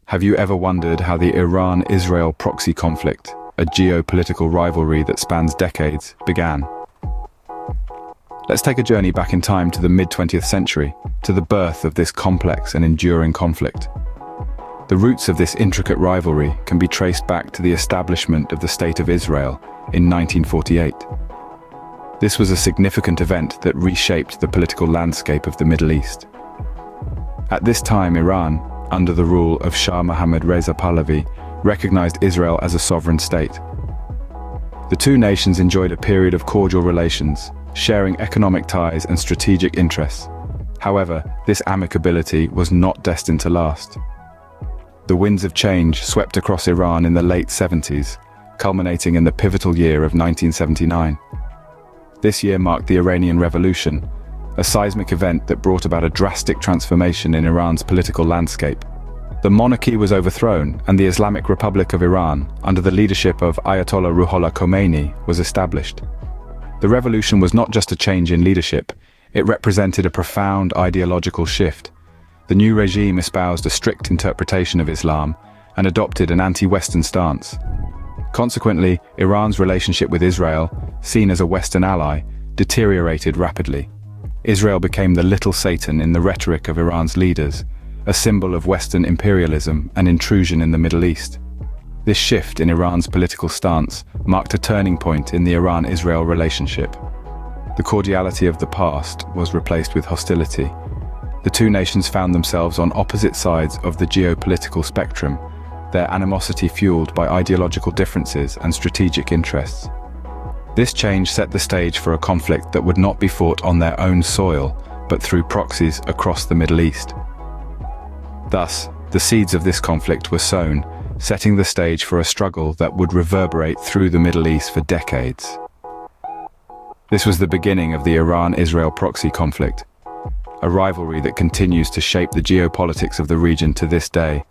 Have you ever wondered how the Iran-Israel proxy conflict, a geopolitical rivalry that spans decades, began? Let's take a journey back in time to the mid-20th century, to the birth of this complex and enduring conflict. The roots of this intricate rivalry can be traced back to the establishment of the State of Israel in 1948. This was a significant event that reshaped the political landscape of the Middle East. At this time, Iran, under the rule of Shah Mohammad Reza Pahlavi, recognized Israel as a sovereign state. The two nations enjoyed a period of cordial relations, sharing economic ties and strategic interests. However, this amicability was not destined to last. The winds of change swept across Iran in the late 70s, culminating in the pivotal year of 1979. This year marked the Iranian Revolution, a seismic event that brought about a drastic transformation in Iran's political landscape. The monarchy was overthrown, and the Islamic Republic of Iran, under the leadership of Ayatollah Ruhollah Khomeini, was established. The revolution was not just a change in leadership, it represented a profound ideological shift. The new regime espoused a strict interpretation of Islam and adopted an anti-Western stance. Consequently, Iran's relationship with Israel, seen as a Western ally, deteriorated rapidly. Israel became the little Satan in the rhetoric of Iran's leaders, a symbol of Western imperialism and intrusion in the Middle East. This shift in Iran's political stance marked a turning point in the Iran-Israel relationship. The cordiality of the past was replaced with hostility. The two nations found themselves on opposite sides of the geopolitical spectrum, their animosity fueled by ideological differences and strategic interests. This change set the stage for a conflict that would not be fought on their own soil, but through proxies across the Middle East. Thus, the seeds of this conflict were sown, setting the stage for a struggle that would reverberate through the Middle East for decades. This was the beginning of the Iran-Israel proxy conflict, a rivalry that continues to shape the geopolitics of the region to this day.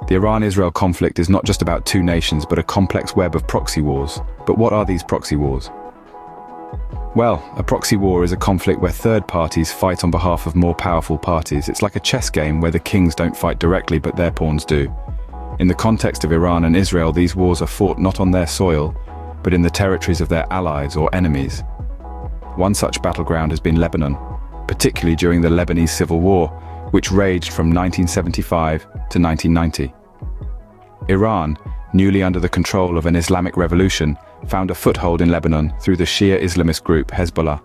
The Iran-Israel conflict is not just about two nations, but a complex web of proxy wars. But what are these proxy wars? Well, a proxy war is a conflict where third parties fight on behalf of more powerful parties. It's like a chess game where the kings don't fight directly, but their pawns do. In the context of Iran and Israel, these wars are fought not on their soil, but in the territories of their allies or enemies. One such battleground has been Lebanon, particularly during the Lebanese Civil War, which raged from 1975 to 1990. Iran, newly under the control of an Islamic revolution, found a foothold in Lebanon through the Shia Islamist group Hezbollah.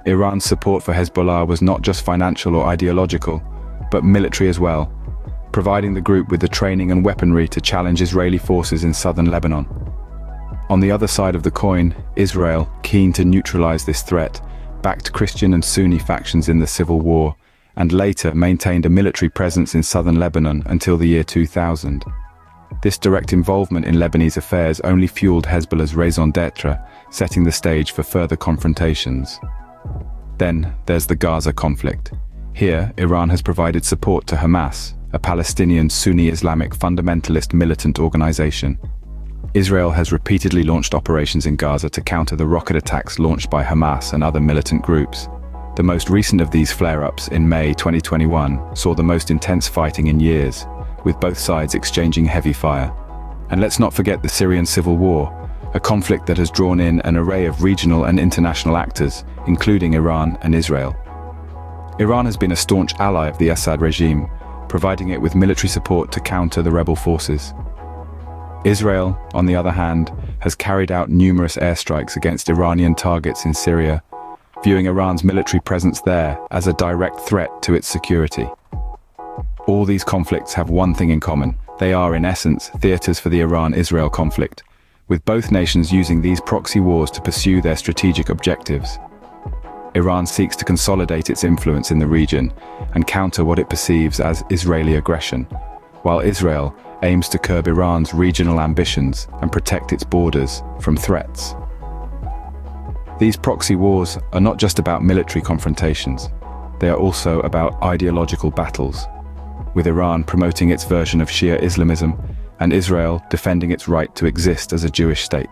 Iran's support for Hezbollah was not just financial or ideological, but military as well, providing the group with the training and weaponry to challenge Israeli forces in southern Lebanon. On the other side of the coin, Israel, keen to neutralize this threat, backed Christian and Sunni factions in the civil war, and later maintained a military presence in southern Lebanon until the year 2000. This direct involvement in Lebanese affairs only fueled Hezbollah's raison d'etre, setting the stage for further confrontations. Then there's the Gaza conflict. Here, Iran has provided support to Hamas, a Palestinian Sunni Islamic fundamentalist militant organization. Israel has repeatedly launched operations in Gaza to counter the rocket attacks launched by Hamas and other militant groups. The most recent of these flare-ups in May 2021 saw the most intense fighting in years, with both sides exchanging heavy fire. And let's not forget the Syrian civil war, a conflict that has drawn in an array of regional and international actors, including Iran and Israel. Iran has been a staunch ally of the Assad regime, providing it with military support to counter the rebel forces. Israel, on the other hand, has carried out numerous airstrikes against Iranian targets in Syria, viewing Iran's military presence there as a direct threat to its security. All these conflicts have one thing in common. They are, in essence, theaters for the Iran-Israel conflict, with both nations using these proxy wars to pursue their strategic objectives. Iran seeks to consolidate its influence in the region and counter what it perceives as Israeli aggression, while Israel aims to curb Iran's regional ambitions and protect its borders from threats. These proxy wars are not just about military confrontations. They are also about ideological battles, with Iran promoting its version of Shia Islamism and Israel defending its right to exist as a Jewish state.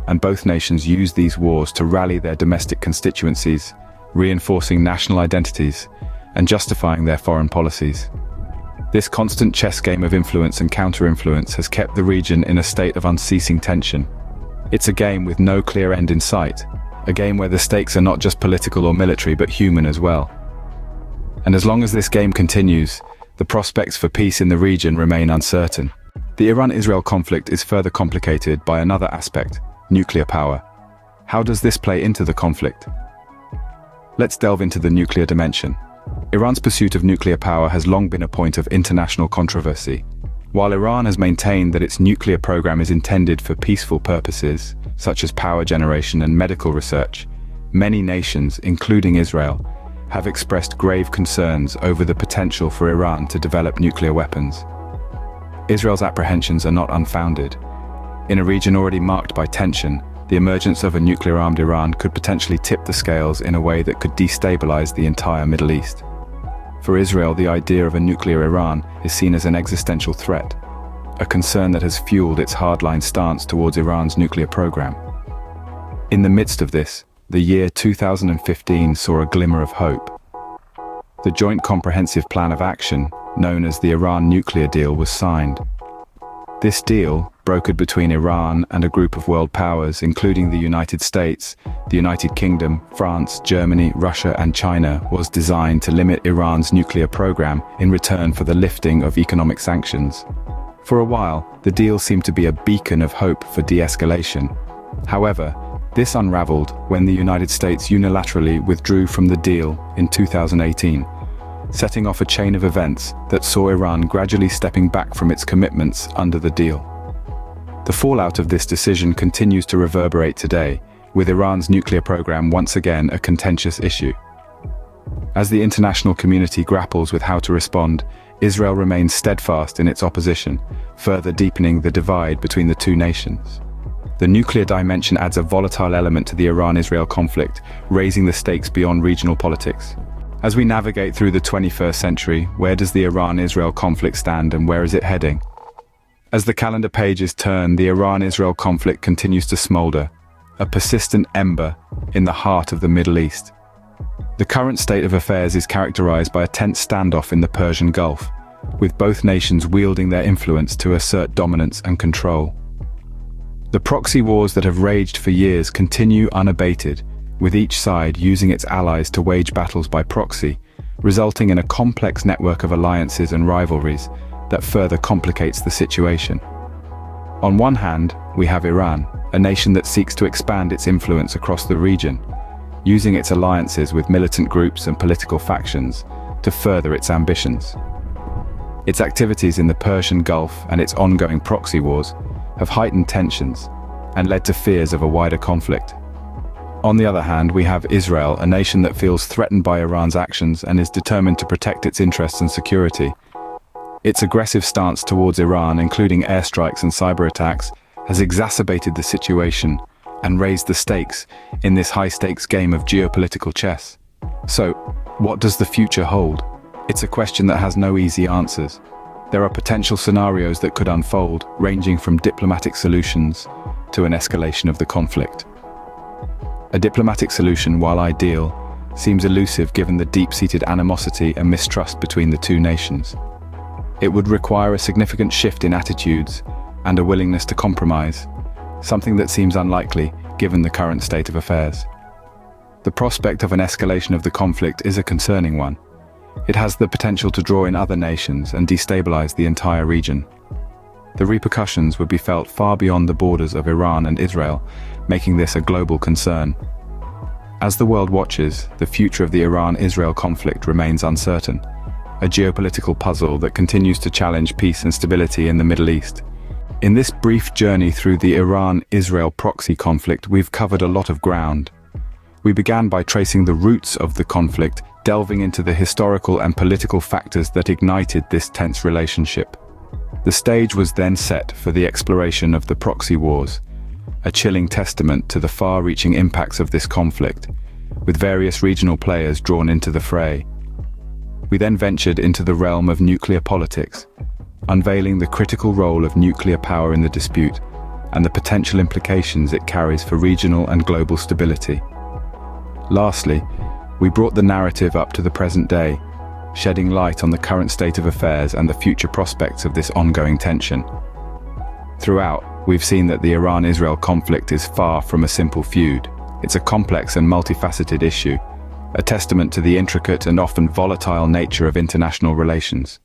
And both nations use these wars to rally their domestic constituencies, reinforcing national identities and justifying their foreign policies. This constant chess game of influence and counter-influence has kept the region in a state of unceasing tension. It's a game with no clear end in sight, a game where the stakes are not just political or military but human as well. And as long as this game continues, the prospects for peace in the region remain uncertain. The Iran-Israel conflict is further complicated by another aspect: nuclear power. How does this play into the conflict? Let's delve into the nuclear dimension. Iran's pursuit of nuclear power has long been a point of international controversy. While Iran has maintained that its nuclear program is intended for peaceful purposes, such as power generation and medical research, many nations, including Israel, have expressed grave concerns over the potential for Iran to develop nuclear weapons. Israel's apprehensions are not unfounded. In a region already marked by tension, the emergence of a nuclear-armed Iran could potentially tip the scales in a way that could destabilize the entire Middle East. For Israel, the idea of a nuclear Iran is seen as an existential threat, a concern that has fueled its hardline stance towards Iran's nuclear program. In the midst of this, the year 2015 saw a glimmer of hope. The Joint Comprehensive Plan of Action, known as the Iran nuclear deal, was signed. This deal, brokered between Iran and a group of world powers including the United States, the United Kingdom, France, Germany, Russia and China, was designed to limit Iran's nuclear program in return for the lifting of economic sanctions. For a while, the deal seemed to be a beacon of hope for de-escalation. However, this unraveled when the United States unilaterally withdrew from the deal in 2018, setting off a chain of events that saw Iran gradually stepping back from its commitments under the deal. The fallout of this decision continues to reverberate today, with Iran's nuclear program once again a contentious issue. As the international community grapples with how to respond, Israel remains steadfast in its opposition, further deepening the divide between the two nations. The nuclear dimension adds a volatile element to the Iran-Israel conflict, raising the stakes beyond regional politics. As we navigate through the 21st century, where does the Iran-Israel conflict stand and where is it heading? As the calendar pages turn, the Iran-Israel conflict continues to smolder, a persistent ember in the heart of the Middle East. The current state of affairs is characterized by a tense standoff in the Persian Gulf, with both nations wielding their influence to assert dominance and control. The proxy wars that have raged for years continue unabated, with each side using its allies to wage battles by proxy, resulting in a complex network of alliances and rivalries that further complicates the situation. On one hand, we have Iran, a nation that seeks to expand its influence across the region, using its alliances with militant groups and political factions to further its ambitions. Its activities in the Persian Gulf and its ongoing proxy wars have heightened tensions and led to fears of a wider conflict. On the other hand, we have Israel, a nation that feels threatened by Iran's actions and is determined to protect its interests and security. Its aggressive stance towards Iran, including airstrikes and cyber attacks, has exacerbated the situation and raised the stakes in this high-stakes game of geopolitical chess. So, what does the future hold? It's a question that has no easy answers. There are potential scenarios that could unfold, ranging from diplomatic solutions to an escalation of the conflict. A diplomatic solution, while ideal, seems elusive given the deep-seated animosity and mistrust between the two nations. It would require a significant shift in attitudes and a willingness to compromise, something that seems unlikely given the current state of affairs. The prospect of an escalation of the conflict is a concerning one. It has the potential to draw in other nations and destabilize the entire region. The repercussions would be felt far beyond the borders of Iran and Israel, making this a global concern. As the world watches, the future of the Iran-Israel conflict remains uncertain, a geopolitical puzzle that continues to challenge peace and stability in the Middle East. In this brief journey through the Iran-Israel proxy conflict, we've covered a lot of ground. We began by tracing the roots of the conflict, delving into the historical and political factors that ignited this tense relationship. The stage was then set for the exploration of the proxy wars, a chilling testament to the far-reaching impacts of this conflict, with various regional players drawn into the fray. We then ventured into the realm of nuclear politics, unveiling the critical role of nuclear power in the dispute and the potential implications it carries for regional and global stability. Lastly, we brought the narrative up to the present day, shedding light on the current state of affairs and the future prospects of this ongoing tension. Throughout, we've seen that the Iran-Israel conflict is far from a simple feud. It's a complex and multifaceted issue, a testament to the intricate and often volatile nature of international relations.